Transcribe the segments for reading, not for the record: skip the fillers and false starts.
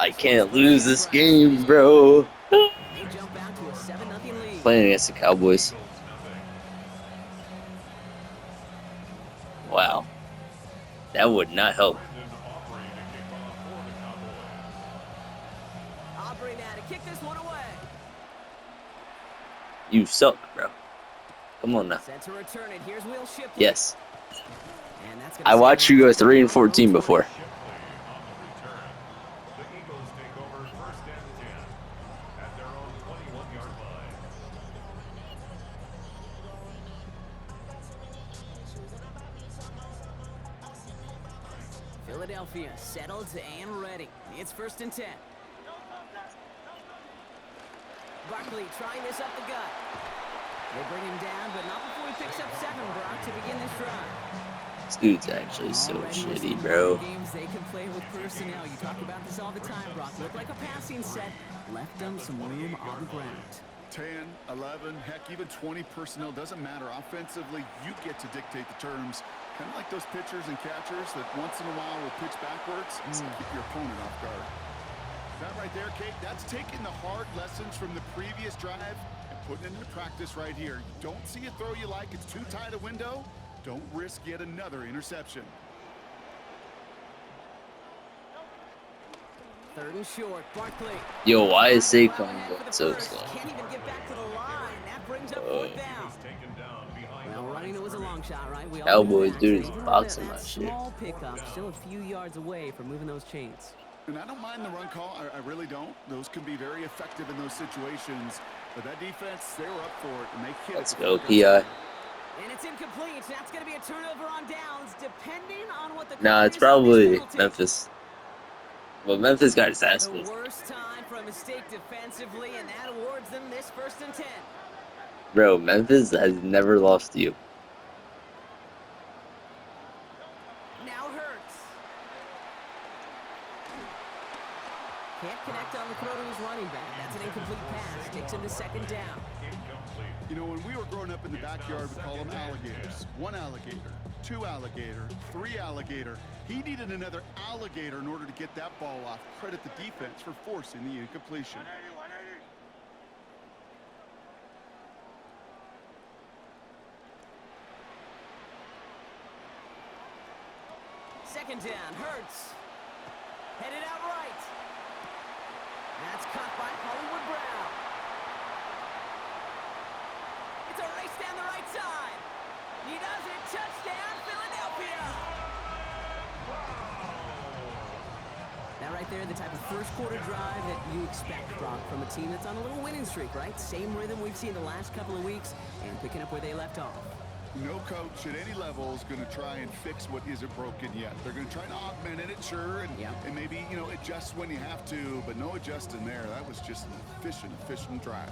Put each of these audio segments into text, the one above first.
I can't lose this game, bro. They jump out to a 7-0 lead. Playing against the Cowboys. Wow. That would not help. Aubrey now to kick this one away. You suck, bro. Come on now. Set to return it. Here's Will Shipley. Yes. And that's gonna I watched save you go him. 3-14 before. Philadelphia settled and ready. It's 1st and 10. Barkley trying this up the gut. They bring him down, but not before he picks up 7, Brock, to begin this drive. This dude's actually so Already we've shitty, seen bro. games they can play with personnel. You talk about this all the time, Brock. Looked like a passing set. Left them some room on the ground. 10, 11, heck, even 20 personnel, doesn't matter. Offensively, you get to dictate the terms. Kind of like those pitchers and catchers that once in a while will pitch backwards and keep your opponent off guard. That right there, Kate, that's taking the hard lessons from the previous drive and putting it into practice right here. You don't see a throw you like, it's too tight a window. Don't risk yet another interception. 3rd and short. Barkley. Yo, why is Saquon going so slow? Can't even get back to the line. That brings up 4th down. Well, running it was a long shot, right? We all Cowboys, knew that. dude, is Even boxing that my shit. small pickup, still a few yards away from moving those chains. And I don't mind the run call. I really don't. Those can be very effective in those situations. But that defense, they were up for it, and they hit. Let's go, PI. And it's incomplete. That's going to be a turnover on downs, depending on what the Nah, it's call is on this probably penalty. Memphis. Well, Memphis got his ass The whooped. worst time for a mistake defensively, and that awards them this 1st and 10. Bro, Memphis has never lost to you. Now Hurts. Can't connect on the throw to his running back. That's an incomplete pass. Takes him to 2nd down. You know, when we were growing up in the backyard, we call them alligators. 1 alligator, 2 alligator, 3 alligator. He needed another alligator in order to get that ball off. Credit the defense for forcing the incompletion. 2nd down. Hurts. Headed out right. That's caught by Hollywood Brown. It's a race down the right side. He does it. Touchdown, Philadelphia. Now right there, the type of first quarter drive that you expect, Brock, from a team that's on a little winning streak, right? Same rhythm we've seen the last couple of weeks and picking up where they left off. No coach at any level is going to try and fix what isn't broken yet. They're going to try to augment it, sure, and maybe, you know, adjust when you have to, but no adjusting there. That was just an efficient drive.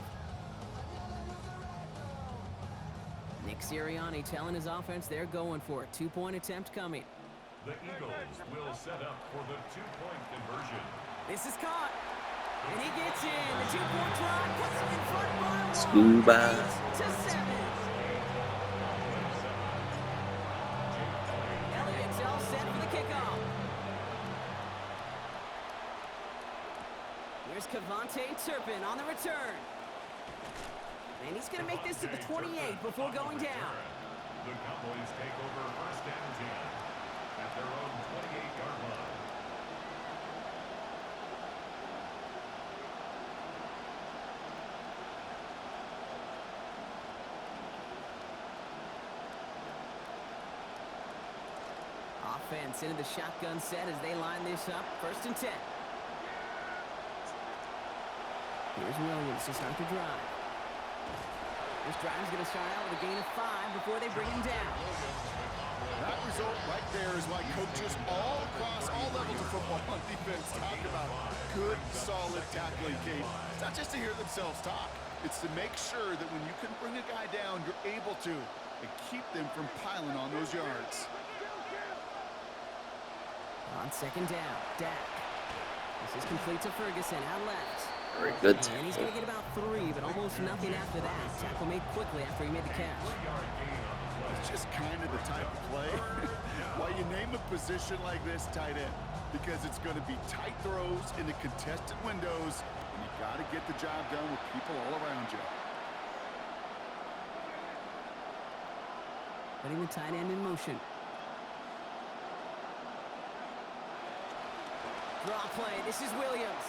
Nick Sirianni telling his offense they're going for it. 2-point attempt coming. The Eagles will set up for the 2-point conversion. This is caught. And he gets in. The 2-point try puts him in front by 1. Scuba. 8-7. Elliott's all set for the kickoff. Here's Cavante Turpin on the return. And he's going to make this to the 28 before going down. The Cowboys take over 1st and 10 at their own 28-yard line. Offense into the shotgun set as they line this up. 1st and 10. Here's Williams to start the drive. This drive's going to start out with a gain of 5 before they bring him down. That result right there is why coaches all across all levels of football on defense talk about good, solid tackling, Kate. It's not just to hear themselves talk. It's to make sure that when you can bring a guy down, you're able to and keep them from piling on those yards. On 2nd down, Dak. This is complete to Ferguson, out left. Very good. And he's going to get about 3, but almost nothing after that. Tackle made quickly after he made the catch. It's just kind of the type of play why you name a position like this tight end, because it's going to be tight throws into contested windows, and you got to get the job done with people all around you. Putting the tight end in motion. Draw play. This is Williams.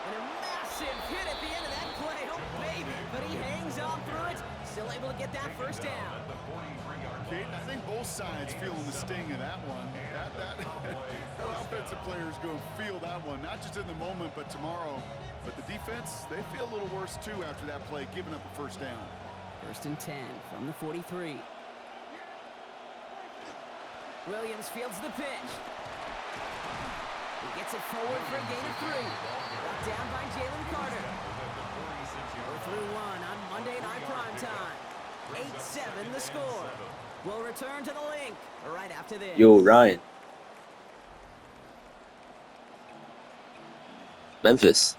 And a massive hit at the end of that play. Oh, baby. But he hangs on through it. Still able to get that first down. Kate, I think both sides feeling the sting of that one. That offensive players going to feel that one, not just in the moment, but tomorrow. But the defense, they feel a little worse, too, after that play, giving up a first down. 1st and 10 from the 43. Williams fields the pitch. He gets it forward for a gain of 3. Brought down by Jalen Carter. We're through 1 on Monday Night Primetime. 8-7 the score. We'll return to the link right after this. Yo, Ryan. Memphis.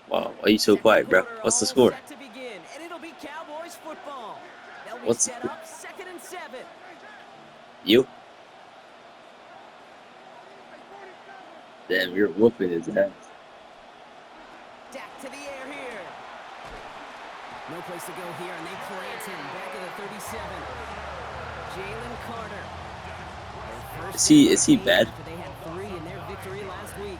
Wow, why are you so quiet, bro? What's the score? Set to begin, and it'll be Cowboys football. They'll be What's set up 2nd and 7. You? Damn, you're whooping his ass. Dak to the air here. No place to go here, and they plant him back at the 37. Jalen Carter. Is he bad? They had 3 in their victory last week.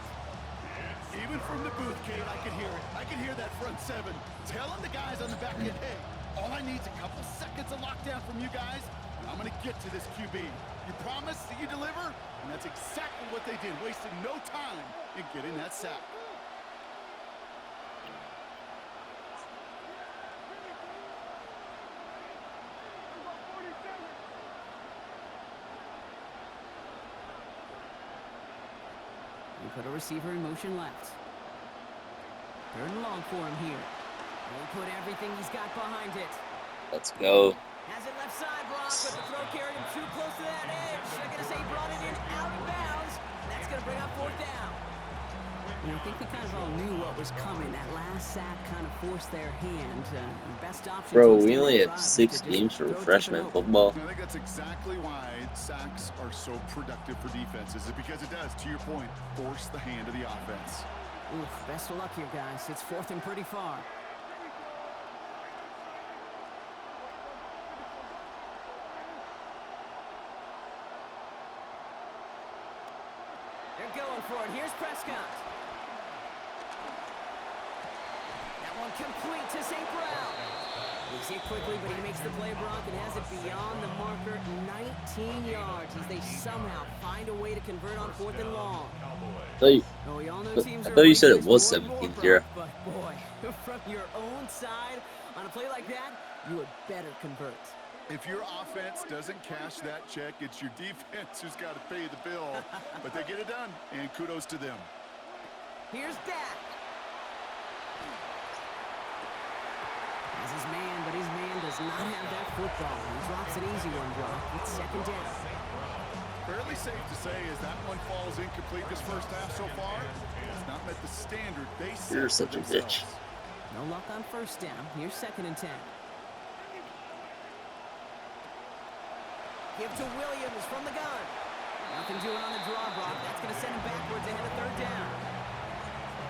Even from the booth, Kate, I could hear it. I could hear that front 7 telling the guys on the back end, hey, all I need is a couple seconds of lockdown from you guys, and I'm going to get to this QB. You promise that you deliver? And that's exactly what they did, wasting no time in getting that sack. We put a receiver in motion left. 3rd and long for him here. He'll put everything he's got behind it. Let's go. Has it left side, Brock, but the throw carried him too close to that edge. I'm going to say he brought it in out of bounds. And that's going to bring up 4th down. And I think we kind of all knew what was coming. That last sack kind of forced their hand. Best option. Bro, we only have 6 games for freshman football. I think that's exactly why sacks are so productive for defenses. Is because it does, to your point, force the hand of the offense. Oof, best of luck here, guys. It's 4th and pretty far. They're going for it. Here's Prescott. That one complete to St. Brown. He's hit quickly, but he makes the play, Brock, and has it beyond the marker, 19 yards, as they somehow find a way to convert on 4th and long. I thought you said it was 17-0. But boy, from your own side, on a play like that, you would better convert. If your offense doesn't cash that check, it's your defense who's got to pay the bill. But they get it done, and kudos to them. Here's Dak. Has his man, but his man does not have that football. He drops an easy one, Brock. It's 2nd down. Fairly safe to say as that one falls incomplete this first half so far. It's not met the standard they set. You're such a bitch. No luck on 1st down. Here's 2nd and 10. Give to Williams from the gun. Nothing doing on the draw, Brock. That's going to send him backwards ahead of 3rd down.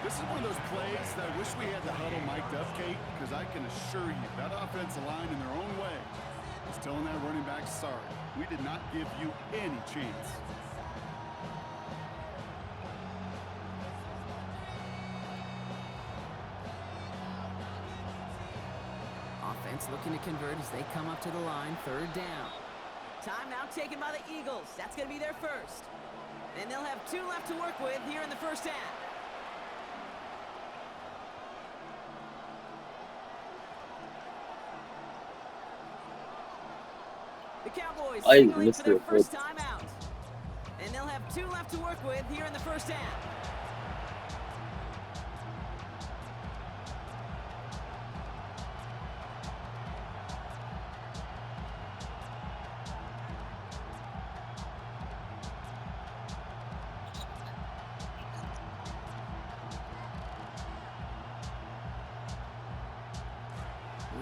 This is one of those plays that I wish we had the huddle mic'd up, Kate, because I can assure you that offensive line in their own way is telling that running back, sorry, we did not give you any chance. Offense looking to convert as they come up to the line. 3rd down. Time now taken by the Eagles. That's going to be their first. And they'll have 2 left to work with here in the first half. The Cowboys signaling for their first time out. And they'll have 2 left to work with here in the first half.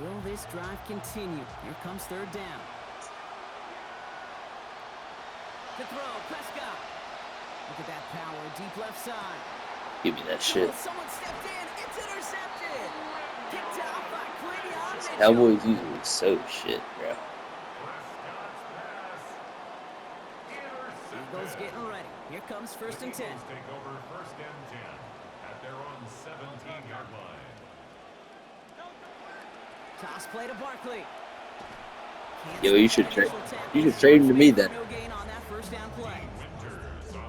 Will this drive continue? Here comes third down. To throw, Prescott. Look at that power, deep left side. Give me that shit. Oh, someone stepped in. It's intercepted. Kicked out by Quinion Mitchell. Cowboys usually so shit, bro. Eagles getting ready. Here comes first and 10. Eagles take over first and 10 at their own 17-yard line. Toss play to Barkley. Yo, you should trade him to me then. No gain on that first down play.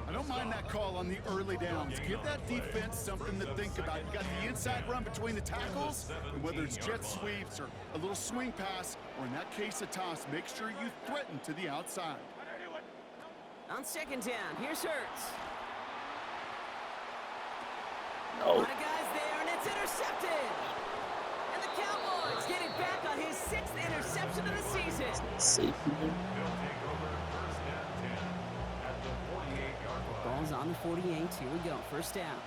I don't mind that call on the early downs. Give that defense something to think about. You got the inside run between the tackles, and whether it's jet sweeps or a little swing pass, or in that case a toss, make sure you threaten to the outside. On second down, here's Hurts. A No. lot of guys there, and it's intercepted. And the Cowboys get it back on his 6th interception of the season. Safety. They'll take over first and 10 at the 48-yard line. Ball's on the 48. Here we go. First down.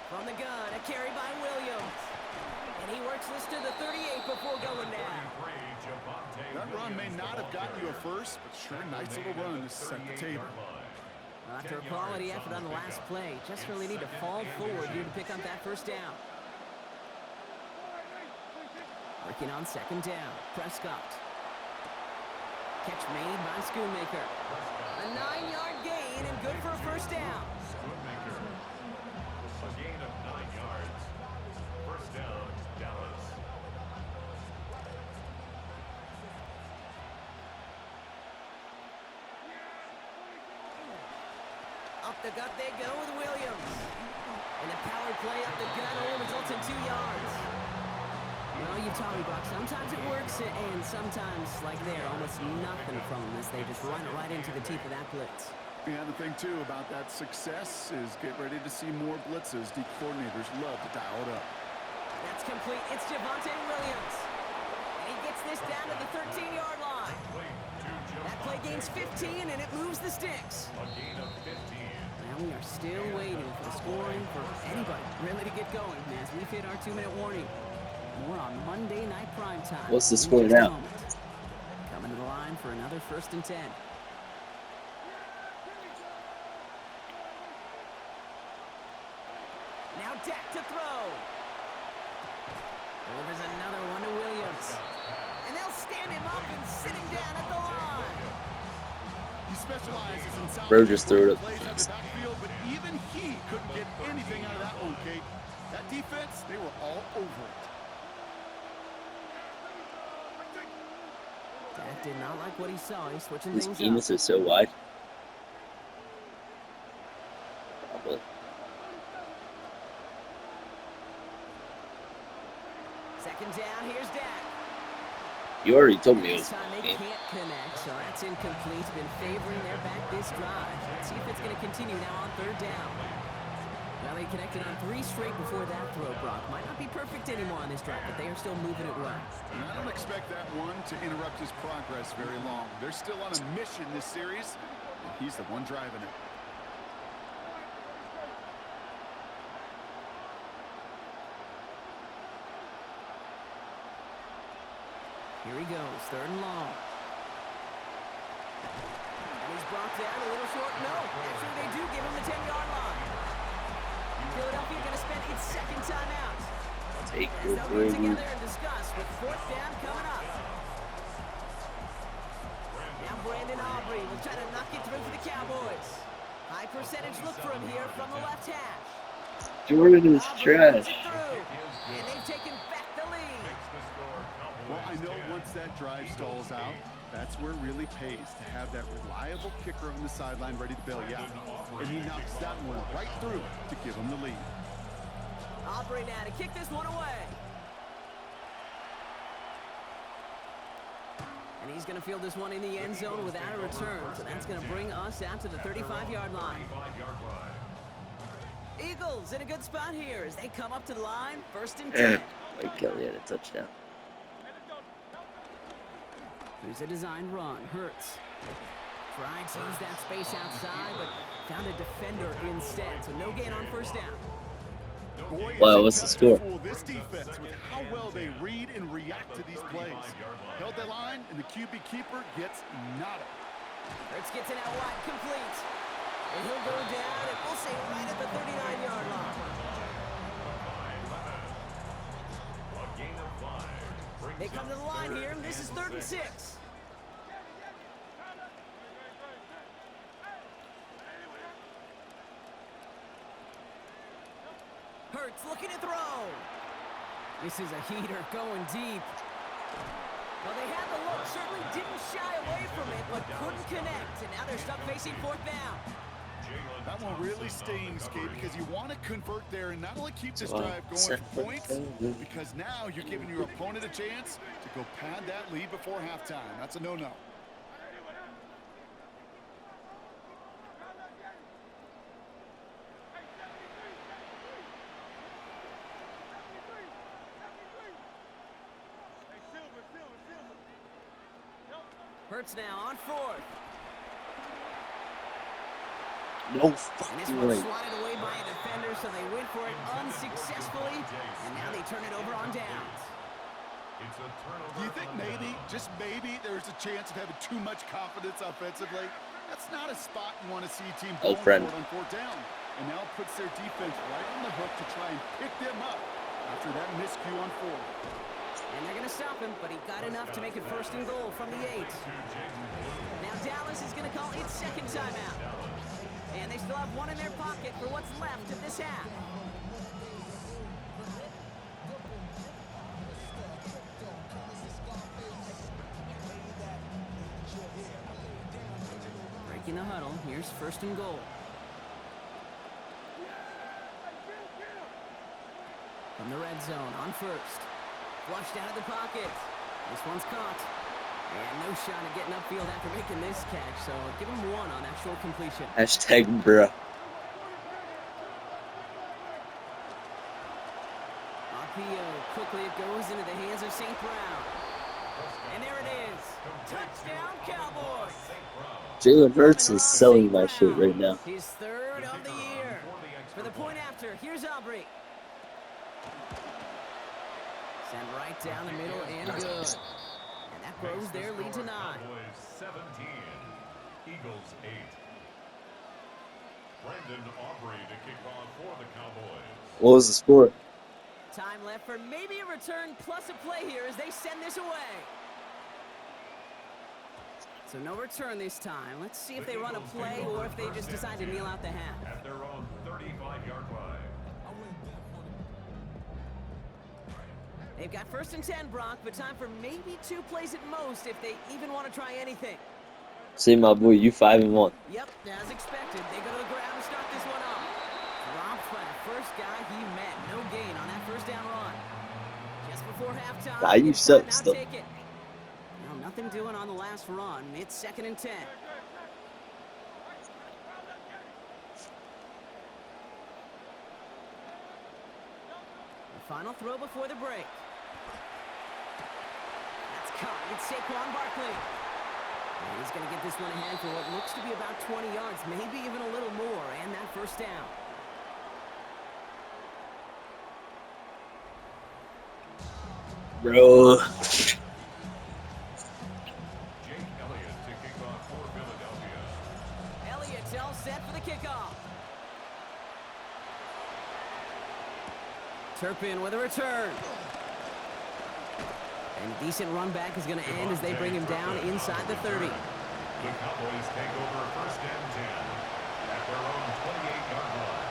From the gun, a carry by Williams. And he works this to the 38 before going down. That run may not have gotten you a first, but sure, nice little run to set the table. Well, after a quality effort on the last play, just really need to fall forward here to pick up that first down. Working on second down, Prescott. Catch made by Schoonmaker. A 9-yard gain and good for a first down. Schoonmaker, a gain of 9 yards. First down, Dallas. Up the gut they go with Williams. And a power play up the gut only results in 2 yards. Well, you taught me, Buck. Sometimes it works, and sometimes, like there, almost nothing from them as they just run it right into the teeth of that blitz. And the thing, too, about that success is get ready to see more blitzes. Deep coordinators love to dial it up. That's complete. It's Javonte Williams. And he gets this down to the 13-yard line. That play gains 15, and it moves the sticks. A gain of 15. Now we are still waiting for the scoring for anybody really to get going as we've hit our 2-minute warning. More on Monday Night Primetime. What's the in score just a now? moment. Coming to the line for another first and 10. Now Dak to throw. Delivers another one to Williams. And they'll stand him up and sit him down at the line. He specializes in solid Bro just threw it up. plays out the backfield, but even he couldn't get anything out of that one, Kate. That defense, they were all over it. Dak did not like what he saw. He's switching His things penis up. is so wide. Probably. Second down, here's Dak. You already told me it This was time a they game. can't connect, so that's incomplete. Been favoring their back this drive. Let's see if it's going to continue now on third down. Well, they connected on 3 straight before that throw, Brock. Might not be perfect anymore on this drive, but they are still moving it well. And I don't expect that one to interrupt his progress very long. They're still on a mission this series, and he's the one driving it. Here he goes, third and long. And he's brought down a little short. No, actually they do give him the 10-yard line. Philadelphia going to spend its second timeout. Take As your they'll get three. together and discuss with fourth down coming up. Now Brandon Aubrey will try to knock it through for the Cowboys. High percentage look for him here from the left hash. Jordan is Aubrey runs trash. it through, and they've taken back the lead. Well, I know once that drive stalls out, that's where it really pays to have that reliable kicker on the sideline ready to bail you out. And he knocks that one right through to give him the lead. Aubrey now to kick this one away. And he's going to field this one in the end zone without a return. So that's going to bring us out to the 35-yard line. Eagles in a good spot here as they come up to the line. First and 10. Mike Kelly had a touchdown. Here's a design run. Hurts. Tried to use that space outside, but found a defender instead. So no gain on first down. Boy, Wow, is what's it the tough score? to fool this defense with how well they read and react to these plays. Held that line, and the QB keeper gets nada. Hurts gets it out wide, complete. And he'll go down, and we'll say right at the 39-yard line. A gain of 5. They come to the line here, and this is 3rd and 6. Hurts looking to throw. This is a heater going deep. Well, they had the look, certainly didn't shy away from it, but couldn't connect. And now they're stuck facing 4th down. That one really stings, Kate, because you want to convert there and not only keep this drive going for points, because now you're giving your opponent a chance to go pad that lead before halftime. That's a no-no. Hurts now on 4th. No And this fucking one way. swatted away by a defender, so they went for it unsuccessfully. And now they turn it over on downs. It's a turnover. Do you think maybe, just maybe, there's a chance of having too much confidence offensively? That's not a spot you want to see a team going for it on 4th down. And now it puts their defense right on the hook to try and pick them up after that miscue on 4th. And they're going to stop him, but he got enough to make it 1st and goal from the 8. Now Dallas is going to call its 2nd timeout. And they still have one in their pocket for what's left of this half. Breaking the huddle, here's 1st and goal. From the red zone on 1st. Flushed out of the pocket. This one's caught. And no shot at getting upfield after making this catch, so give him 1 on that short completion. Hashtag bruh. RPO, quickly it goes into the hands of St. Brown. And there it is. Touchdown, Cowboys. Jalen Hurts is selling my shit right now. His 3rd of the year. For the point after, here's Aubrey. Sent right down the middle and good. And that grows their lead to 9. Cowboys 17, Eagles 8. Brandon Aubrey to kick off for the Cowboys. What was the score? Time left for maybe a return plus a play here as they send this away. So no return this time. Let's see if they run a play or if they just decide to kneel out the half. At their own 35-yard line. They've got 1st and 10, Brock, but time for maybe 2 plays at most if they even want to try anything. See, my boy, you 5-1. Yep, as expected. They go to the ground to start this one off. Dropped by the first guy he met. No gain on that 1st down run. Just before halftime. Nah, you it's suck time, now still. take it. Well, nothing doing on the last run. It's 2nd and 10. The final throw before the break. That's caught. It's Saquon Barkley. And he's going to get this one ahead for what looks to be about 20 yards, maybe even a little more, and that 1st down. Bro. Jake Elliott to kick off for Philadelphia. Elliott's all set for the kickoff. Turpin with a return. And decent run back is going to end as they bring him down inside the 30. The Cowboys take over 1st and 10 at their own 28-yard line.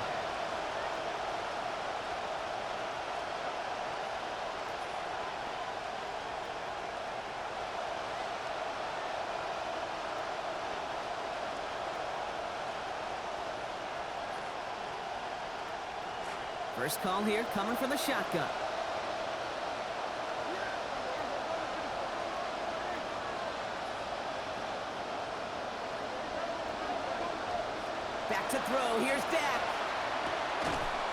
First call here coming from the shotgun. Back to throw. Here's Dak.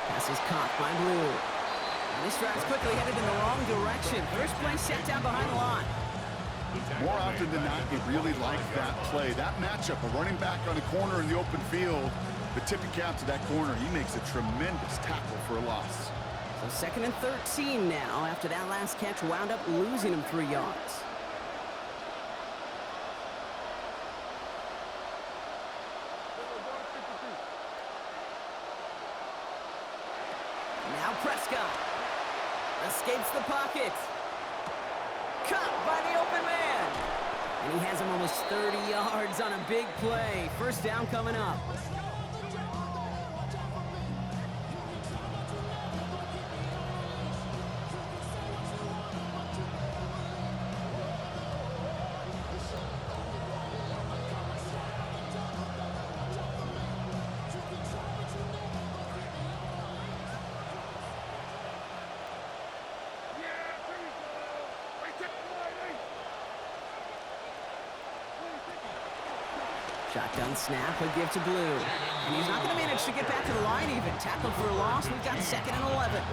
Pass is caught by Blue. And this drive's quickly headed in the wrong direction. First play set down behind the line. More often than not, they really like that play. That matchup, a running back on a corner in the open field, the tipping cap to that corner, he makes a tremendous tackle for a loss. So 2nd and 13 now after that last catch wound up losing him 3 yards. Now Prescott escapes the pocket. Caught by the open man. And he has him almost 30 yards on a big play. First down coming up. Shotgun snap, he'll give to Blue. And he's not going to manage to get back to the line even. Tackled for a loss, we've got 2nd and 11.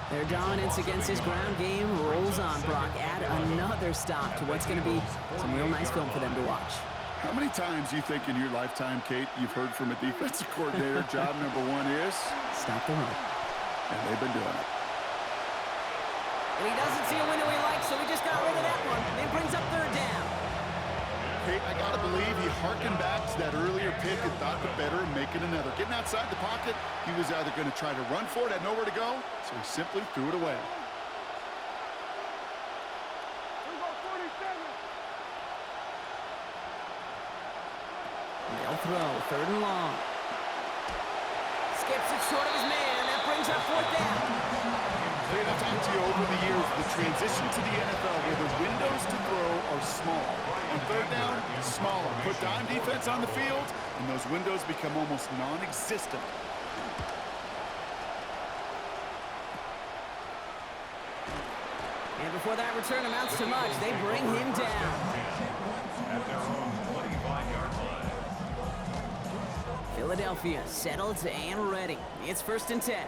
Their dominance against his ground game rolls on, Brock. Add another stop to what's going to be some real nice film for them to watch. How many times do you think in your lifetime, Kate, you've heard from a defensive coordinator, job number 1 is? Stop the run. And they've been doing it. And he doesn't see a window he likes, so he just got rid of that one. It brings up 3rd down. Kate, I gotta believe he harkened back to that earlier pick and thought the better of making another. Getting outside the pocket, he was either going to try to run for it, had nowhere to go, so he simply threw it away. They'll throw, 3rd and long. Skips it short of his man. That brings up 4th down. Kate, I've talked to you over the years, the transition to the NFL where the windows to throw are small. On 3rd down, smaller. Put dime defense on the field, and those windows become almost non-existent. And before that return amounts to much, they bring him down. At their own 25-yard line. Philadelphia settled and ready. It's 1st and 10.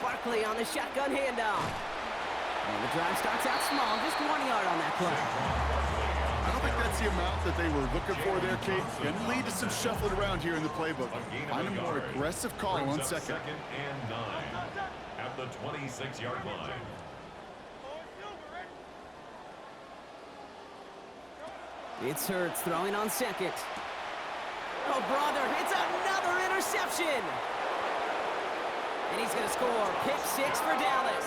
Barkley on the shotgun handoff. And the drive starts out small, just 1 yard on that play. I don't think that's the amount that they were looking for there, Kate. Going to lead to some shuffling around here in the playbook. Find a more aggressive call on 2nd. 2nd and 9 at the 26-yard line. It's Hurts throwing on 2nd. Oh, brother, it's another interception. And he's going to score. Pick 6 for Dallas.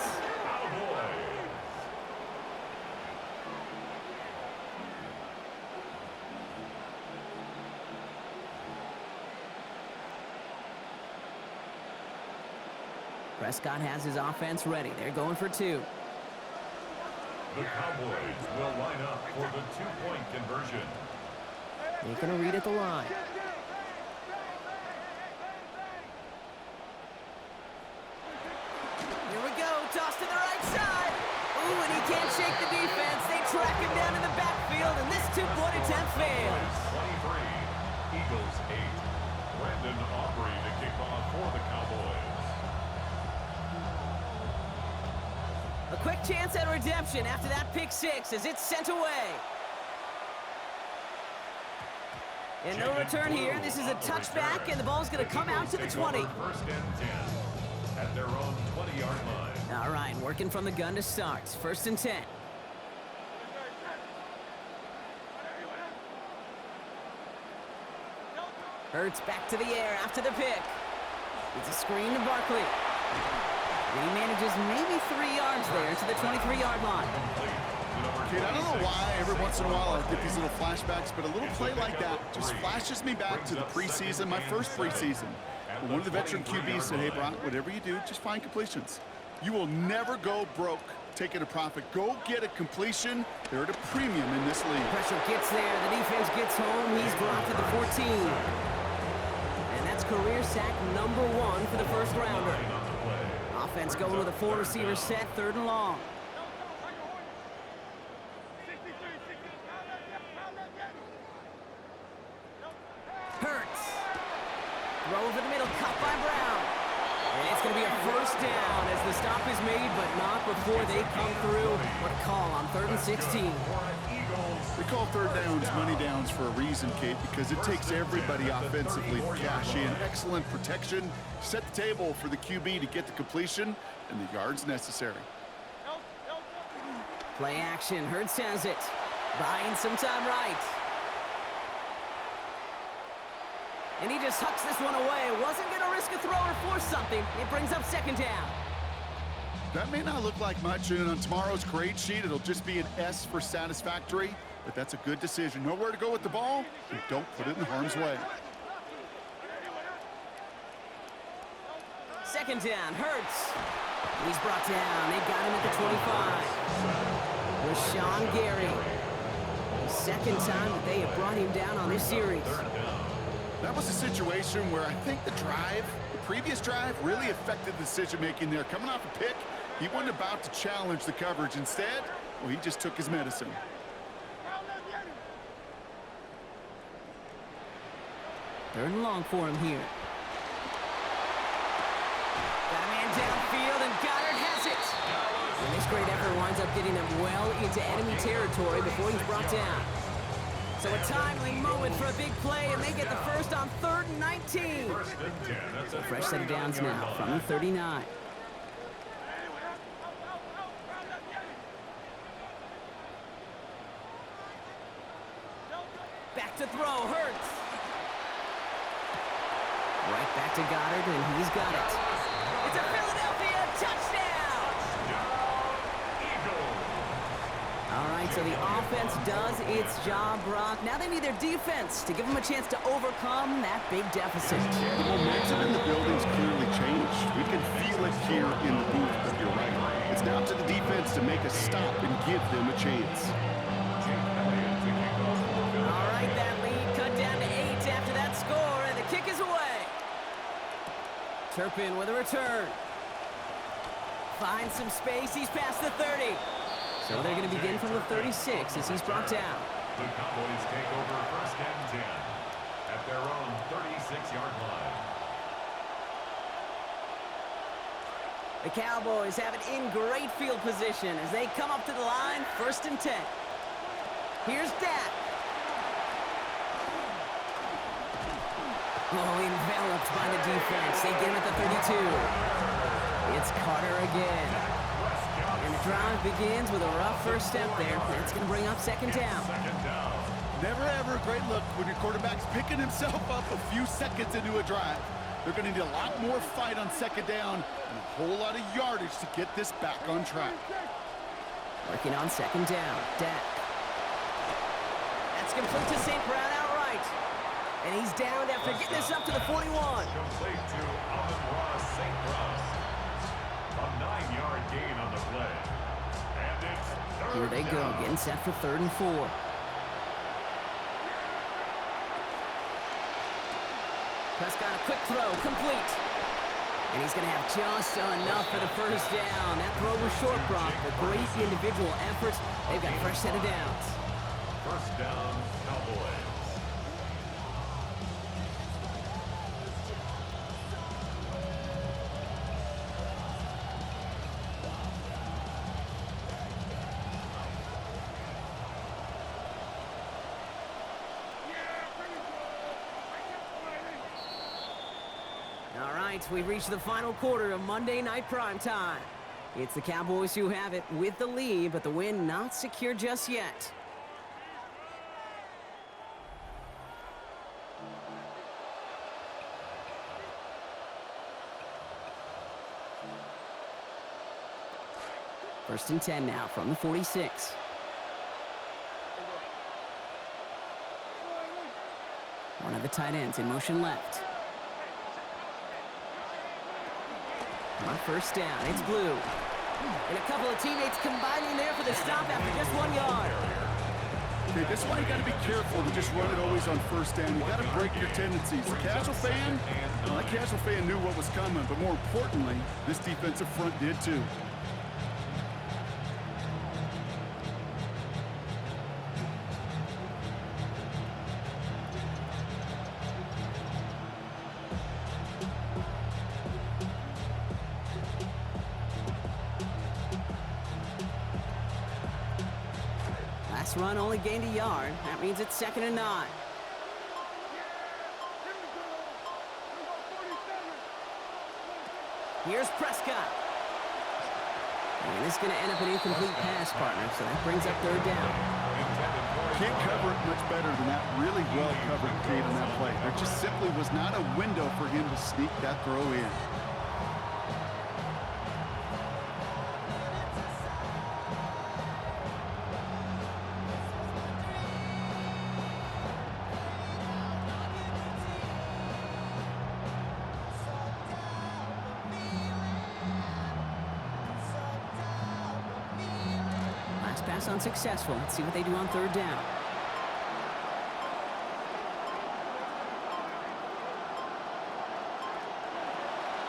Prescott has his offense ready. They're going for 2. The Cowboys will line up for the 2-point conversion. They're going to read at the line. Here we go. Toss to the right side. Ooh, and he can't shake the defense. They track him down in the backfield, and this 2-point attempt fails. 23, Eagles 8. Brandon Aubrey to kick off for the Cowboys. A quick chance at redemption after that pick 6 as it's sent away. And no return here. This is a touchback, and the ball's going to come out to the 20. 1st and 10 at their own 20-yard line. All right, working from the gun to start. 1st and 10. Hurts back to the air after the pick. It's a screen to Barkley. And he manages maybe 3 yards there to the 23-yard line. Kate, I don't know why every once in a while I get these little flashbacks, but a little play like that just flashes me back to the preseason, my first preseason. One of the veteran QBs said, hey, Brock, whatever you do, just find completions. You will never go broke taking a profit. Go get a completion. They're at a premium in this league. Pressure gets there. The defense gets home. He's dropped at the 14. And that's career sack number 1 for the first rounder. Offense going with a 4-receiver set, 3rd and long. Hurts. Throw over the middle, cut by Brown. And it's going to be a 1st down the stop is made, but not before they come through. What a call on 3rd and 16. We call third downs money downs for a reason, Kate, because it takes everybody offensively to cash in. Excellent protection, set the table for the QB to get the completion and the yards necessary. Play action. Hurts has it. Buying some time right. And he just hucks this one away. Wasn't going to risk a throw or force something. It brings up 2nd down. That may not look like much, and on tomorrow's grade sheet, it'll just be an S for satisfactory, but that's a good decision. Nowhere to go with the ball, and don't put it in harm's way. 2nd down. Hurts. He's brought down. They got him at the 25. Rashawn Gary. 2nd time that they have brought him down on this series. That was a situation where I think the previous drive, really affected the decision-making there. Coming off a pick, he wasn't about to challenge the coverage. Instead, well, he just took his medicine. Third and long for him here. Got a man downfield, and Goddard has it. And this great effort winds up getting them well into enemy territory before he's brought down. So a timely moment for a big play, and they get the first on 3rd and 19. So a fresh set of downs now from the 39. Back to throw, Hurts. Right back to Goddard, and he's got it. It's a Philadelphia touchdown! All right, so the offense does its job, Brock. Now they need their defense to give them a chance to overcome that big deficit. The momentum in the building's clearly changed. We can feel it here in the booth, but you're right. It's now to the defense to make a stop and give them a chance. All right, that lead cut down to 8 after that score, and the kick is away. Turpin with a return. Finds some space. He's past the 30. So they're going to begin from the 36 as he's brought down. The Cowboys take over 1st and 10 at their own 36-yard line. The Cowboys have it in great field position as they come up to the line, 1st and 10. Here's Dak. Oh, enveloped by the defense. They get him at the 32. It's Carter again. And the drive begins with a rough first step there. That's going to bring up 2nd down. Never ever a great look when your quarterback's picking himself up a few seconds into a drive. They're going to need a lot more fight on 2nd down and a whole lot of yardage to get this back on track. Working on 2nd down. Dak. That's complete to St. Brown outright. And he's down after getting this up to the 41. Complete to Amon-Ra St. Brown. A 9-yard gain on the play. And it's 3rd Here they go, getting set for 3rd and 4. Prescott, a quick throw, complete. And he's going to have just enough for the 1st down. That throw was short, Brock, but great individual efforts. They've got a fresh set of downs. 1st down, Cowboys. All right, we've reached the final quarter of Monday Night Primetime. It's the Cowboys who have it with the lead, but the win not secure just yet. First and 10 now from the 46. One of the tight ends in motion left. On 1st down, it's Blue. And a couple of teammates combining there for the stop after just 1 yard. Okay, this is why you got to be careful to just run it always on 1st down. You got to break your tendencies. The casual fan, well, that casual fan knew what was coming, but more importantly, this defensive front did too. This run only gained a yard. That means it's 2nd and 9. Here's Prescott. And this is going to end up an incomplete pass, partner, so that brings up 3rd down. Can't cover it much better than that really well-covered Cade on that play. There just simply was not a window for him to sneak that throw in. Pass unsuccessful. Let's see what they do on 3rd down.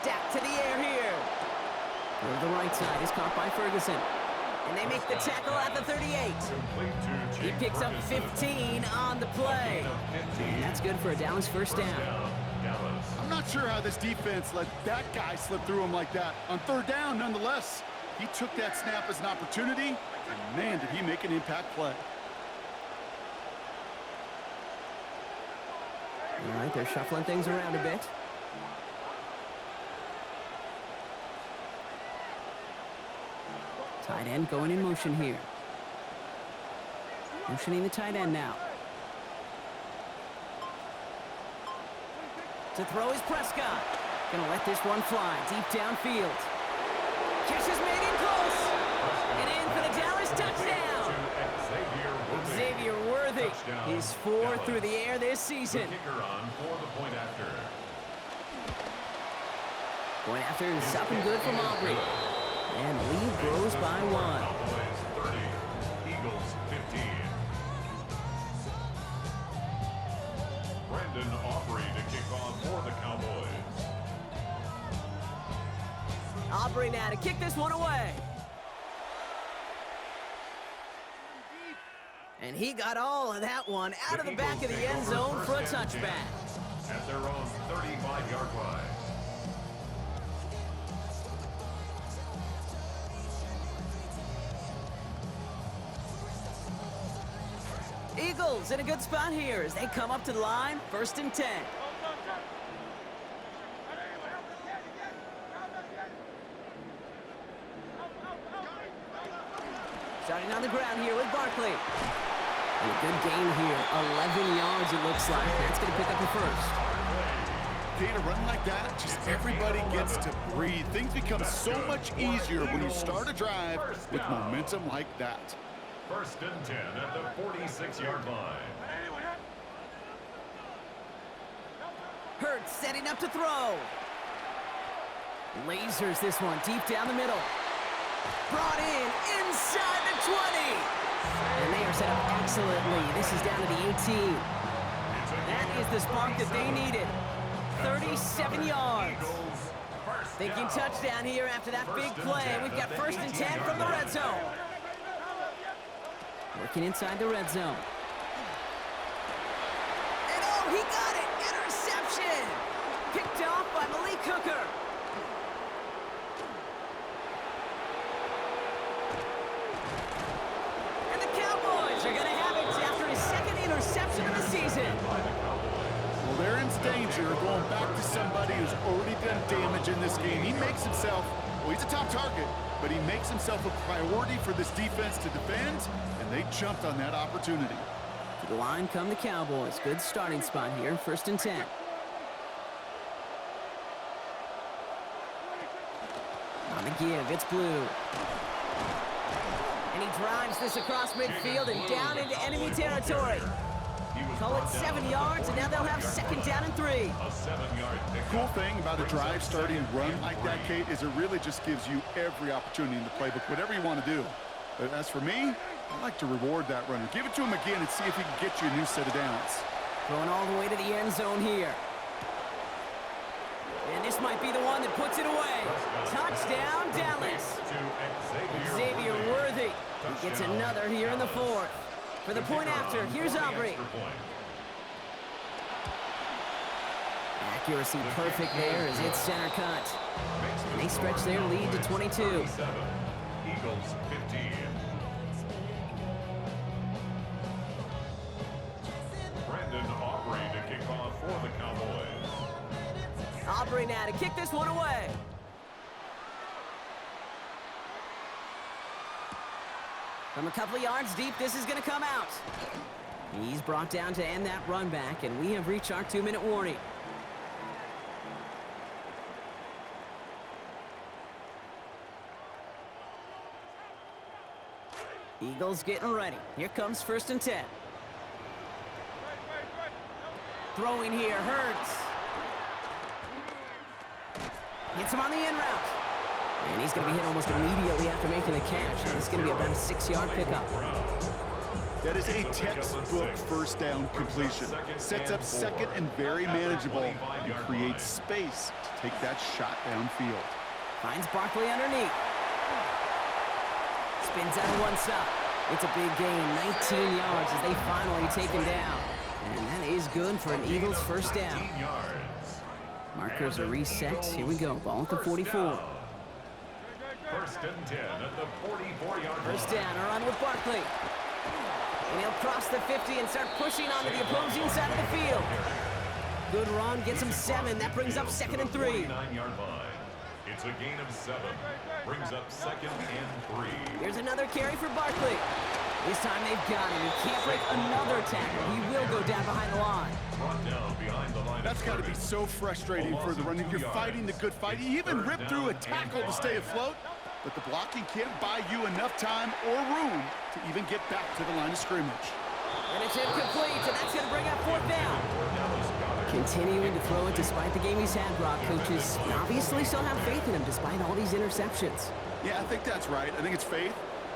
Dak to the air here. Over the right side is caught by Ferguson. And they make the tackle at the 38. He picks up 15 on the play. And that's good for a Dallas 1st down. I'm not sure how this defense let that guy slip through him like that. On 3rd down, nonetheless, he took that snap as an opportunity. And man, did he make an impact play. All right, they're shuffling things around a bit. Tight end going in motion here. Motioning the tight end now. To throw is Prescott. Gonna let this one fly deep downfield. Catch is made in close. And in for the Dallas touchdown. Xavier Worthy. He's 4 through the air this season. Point after is something good from Aubrey. And the lead grows by 1. Cowboys 30, Eagles 15. Brendan Aubrey to kick off for the Cowboys. Aubrey now to kick this one away. And he got all of that one out of the back of the end zone for a touchback. At their own 35-yard line. Eagles in a good spot here as they come up to the line, 1st and 10. Starting on the ground here with Barkley. And a good gain here, 11 yards it looks like. That's going to pick up the 1st. Cade, a run like that, just everybody gets to breathe. Things become so much easier when you start a drive with momentum like that. 1st and 10 at the 46-yard line. Hurts setting up to throw. Lasers this one deep down the middle. Brought in inside the 20. And they are set up excellently. This is down to the 18. That is the spark that they needed. 37 yards. Thinking touchdown here after that big play. We've got 1st and 10 from the red zone. Working inside the red zone. And oh, he got it! Interception! Picked off by Malik Hooker. And the Cowboys are going to have it after his 2nd interception of the season. Well, they're in danger of going back to somebody who's already done damage in this game. He makes himself, well, he's a top target, but he makes himself a priority for this defense to defend, and they jumped on that opportunity. To the line come the Cowboys. Good starting spot here, 1st and 10. On the give, it's Blue. And he drives this across midfield and down into enemy territory. Call it 7 yards, and now they'll have 2nd down and 3. A 7-yard pickup. Cool thing about a drive starting run like that, Kate, is it really just gives you every opportunity in the playbook, whatever you want to do. But as for me, I like to reward that runner. Give it to him again and see if he can get you a new set of downs. Going all the way to the end zone here. And this might be the one that puts it away. Touchdown, Dallas. Xavier Worthy. He gets another here in the 4th. For the point after, here's Aubrey. Accuracy perfect there as it's center cut. And they stretch their lead to 22. Eagles 15. guy to kick this one away. From a couple of yards deep, this is going to come out. He's brought down to end that run back, and we have reached our 2-minute warning. Eagles getting ready. Here comes 1st and 10. Throwing here, Hurts. Hits him on the in route. And he's going to be hit almost immediately after making the catch. It's going to be about a 6-yard pickup. That is a textbook first down completion. Sets up second and very manageable and creates space to take that shot downfield. Finds Barkley underneath. Spins out of one side. It's a big gain, 19 yards as they finally take him down. And that is good for an Eagles first down. Markers are reset. Here we go. Ball at the 44. 1st and 10 at the 44-yard line. First down, a run with Barkley. And he'll cross the 50 and start pushing onto the opposing side of the field. Good run, gets him 7. That brings up 2nd and 3. 49-yard line. It's a gain of 7. Brings up 2nd and 3. Here's another carry for Barkley. This time they've got him. He can't break another tackle. He will go down behind the line. Brought down behind the line. That's got to be so frustrating for the runner. You're fighting the good fight. You even ripped through a tackle to stay afloat, but the blocking can't buy you enough time or room to even get back to the line of scrimmage. And it's incomplete, and that's going to bring up 4th down. Continuing to throw it despite the game he's had, Brock. Coaches obviously still have faith in him despite all these interceptions. Yeah, I think that's right. I think it's faith.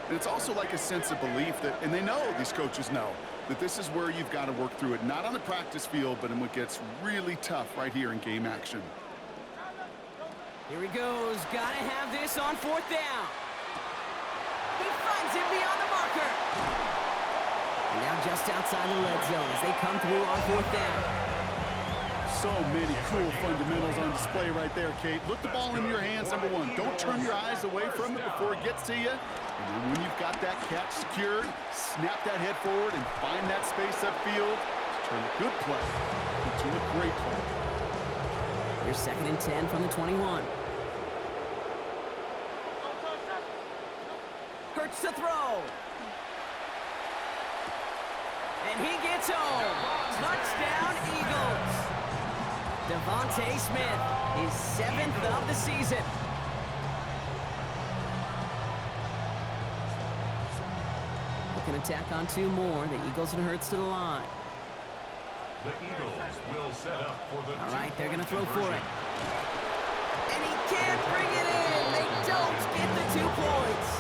And it's also like a sense of belief that, and they know, these coaches know, that this is where you've got to work through it. Not on the practice field, but in what gets really tough right here in game action. Here he goes. Got to have this on 4th down. He finds him beyond the marker. And now just outside the red zone as they come through on 4th down. So many cool fundamentals on display right there, Kate. Look the ball in your hands, number one. Don't turn your eyes away from it before it gets to you. And then when you've got that catch secured, snap that head forward and find that space upfield to turn a good play into a great play. Here's 2nd and 10 from the 21. Hurts to throw. And he gets home. Touchdown, Eagles. Devontae Smith, his 7th of the season. Looking to tack on 2 more. The Eagles and Hurts to the line. The Eagles will set up for the All right, they're going to throw for it. And he can't bring it in. They don't get the 2 points.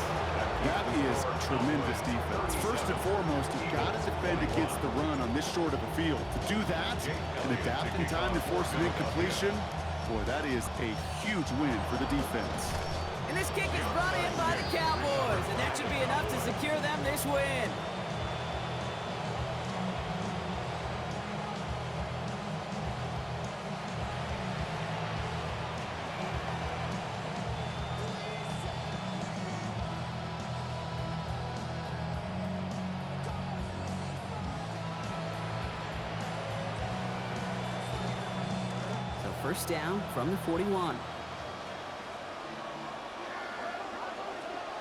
That is tremendous defense. First and foremost, you've got to defend against the run on this short of a field. To do that and adapt in time to force an incompletion, boy, that is a huge win for the defense. And this kick is brought in by the Cowboys, and that should be enough to secure them this win. First down from the 41.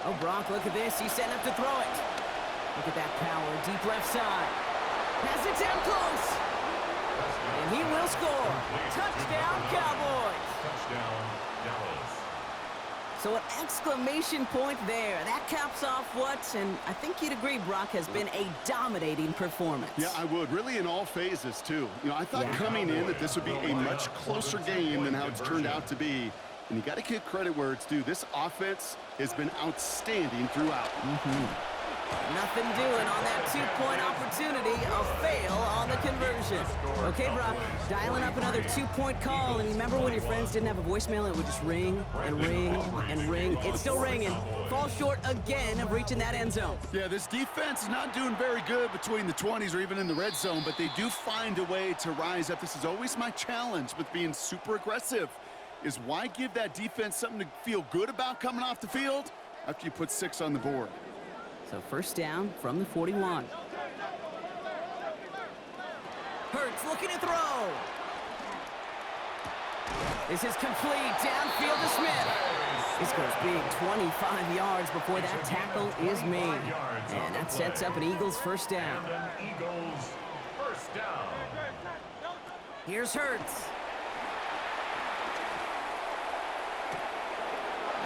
Oh, Brock, look at this. He's setting up to throw it. Look at that power. Deep left side. Has it down close. And he will score. Touchdown, Cowboys. touchdown, Dallas. So an exclamation point there. That caps off what, and I think you'd agree, Brock, has been a dominating performance. Yeah, I would. Really in all phases, too. You know, I thought coming in that this would be a much closer game than how it's turned out to be. And you got to give credit where it's due. This offense has been outstanding throughout. Nothing doing on that two-point opportunity. A fail on the conversion. Okay, Brock, dialing up another two-point call. And remember when your friends didn't have a voicemail and it would just ring and ring and ring? It's still ringing. Fall short again of reaching that end zone. Yeah, this defense is not doing very good between the 20s or even in the red zone, but they do find a way to rise up. This is always my challenge with being super aggressive, is why give that defense something to feel good about coming off the field after you put 6 on the board? So first down from the 41. Hurts looking to throw. This is complete. Downfield to Smith. This goes big, 25 yards before that tackle is made. And that sets up an Eagles first down. Eagles first down. Here's Hurts.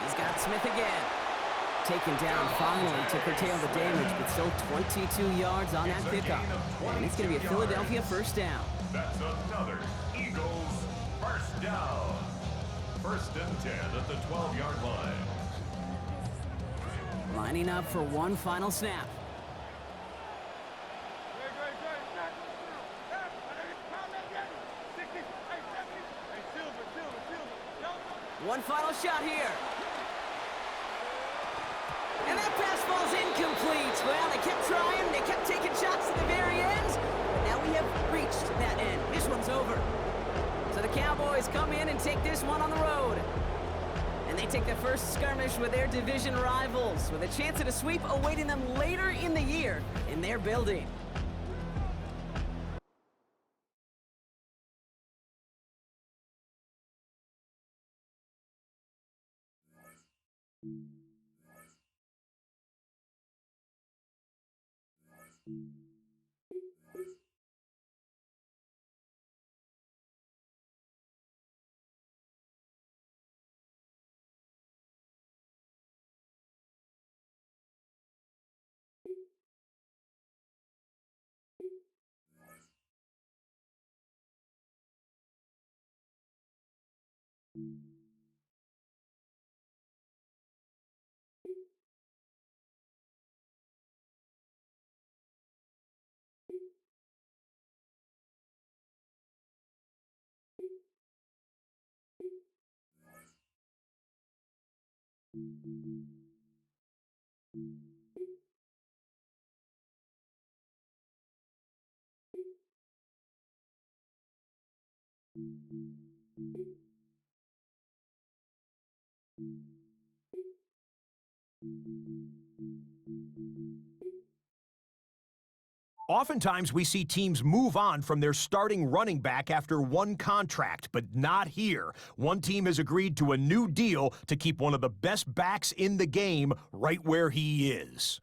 He's got Smith again. Taken down finally to curtail the damage, but still 22 yards on that pickup. And it's going to be a Philadelphia first down. That's another Eagles first down. First and 10 at the 12-yard line. Lining up for one final snap. One final shot here. And that pass falls incomplete. Well, they kept trying. They kept taking shots to the very end. But now we have reached that end. This one's over. So the Cowboys come in and take this one on the road. And they take the first skirmish with their division rivals, with a chance at a sweep awaiting them later in the year in their building. Oftentimes, we see teams move on from their starting running back after one contract, but not here. One team has agreed to a new deal to keep one of the best backs in the game right where he is.